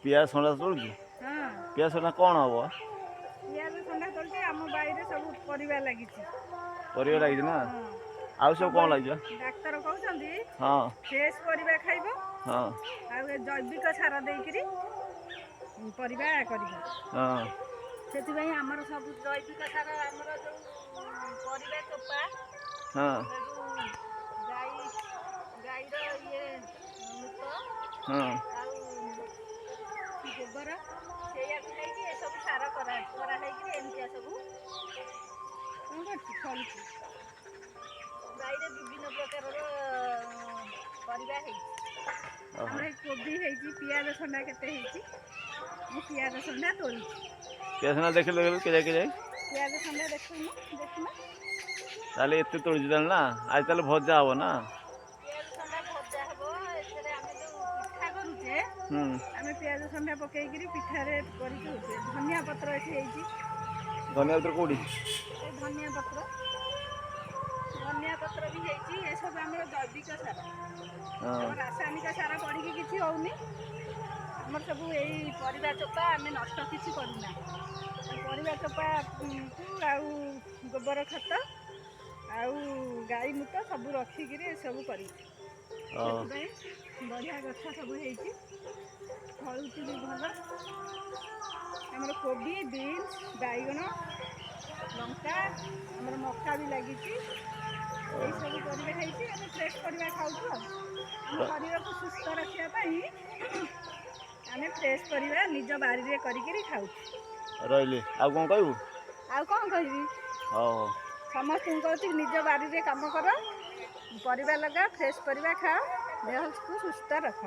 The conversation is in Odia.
पियाज सौंडा तोड़ुची पियाज सौंडा कौन हम पियाज सौंडा तोड़ुची आम बाईरे सब परिवा लगी परिवा लगी ना आउ सब कौन लगी डाक्तर कहउछंती हाँ फ्रेश परिवा खाइबो हाँ आ जैविक सार देइकरी परिवा करिबो हाँ सेति भाई हमर सब जैविक सार हमर जो परिवा चोपा हाँ गाई गाईर ये मूत हाँ गोबर ସେଇଆ ଖାଇକି ଏ ସବୁ ସାର କରାହେଇକି ଏମିତିଆ ସବୁ କ'ଣ କରୁଛି ଫଳୁଛି ଗାଈରେ ବିଭିନ୍ନ ପ୍ରକାରର ପରିବା ହେଇଛି ଆମର ଏଇ କୋବି ହେଇଛି ପିଆଜ ସଣ୍ଡା କେତେ ହେଇଛି ମୁଁ ପିଆଜ ସଣ୍ଡା ତୋଳିଛି ପିଆଜ ସଣ୍ଡା ଦେଖିଲେ ପିଆଜ ସଣ୍ଡା ଦେଖୁନ ତାହେଲେ ଏତେ ତୋଳିଛି ତାହେଲେ ନା ଆଜି ତାହେଲେ ଭଜା ହବ ନା ପିଆଜ ସଣ୍ଡା ଭଜା ହବ ଏଥିରେ ଆମେ ଯୋଉ ପିଠା କରୁଛେ ଆମେ ପିଆଜ ସଣ୍ଡା ପକେଇକିରି ପିଠାରେ କରିକି ହଉଛେ ଧନିଆ ପତ୍ର ଏଠି ହେଇଛି ଧନିଆ ପତ୍ର କୋଉଠି ଧନିଆ ପତ୍ର ବି ହେଇଛି ଏସବୁ ଆମର ଜୈବିକ ସାର ରାସାୟନିକ ସାର ପଡ଼ିକି କିଛି ହଉନି ଆମର ସବୁ ଏଇ ପରିବା ଚୋପା ଆମେ ନଷ୍ଟ କିଛି କରୁନା ପରିବା ଚୋପାକୁ ଆଉ ଗୋବର ଖତ ଆଉ ଗାଈ ମୁତ ସବୁ ରଖିକିରି ଏସବୁ କରିଛି ସେଥିପାଇଁ ବଢ଼ିଆ ଗଛ ସବୁ ହେଇଛି ଫଳୁଛି ବି ଭଲ ଆମର କୋବି ବିନ୍ସ ବାଇଗଣ ଲଙ୍କା ଆମର ମକା ବି ଲାଗିଛି ଏଇସବୁ ପରିବା ହେଇଛି ଆମେ ଫ୍ରେଶ୍ ପରିବା ଖାଉଛୁ ଆଉ ଆମ ଶରୀରକୁ ସୁସ୍ଥ ରଖିବା ପାଇଁ ଆମେ ଫ୍ରେଶ୍ ପରିବା ନିଜ ବାରିରେ କରିକିରି ଖାଉଛୁ ରହିଲି ଆଉ କ'ଣ କହିବୁ ଆଉ କ'ଣ କହିବି ହଉ ସମସ୍ତଙ୍କୁ କହୁଛି ନିଜ ବାରିରେ କାମ କର ପରିବା ଲଗାଅ ଫ୍ରେଶ୍ ପରିବା ଖାଅ ଦେହକୁ ସୁସ୍ଥ ରଖ।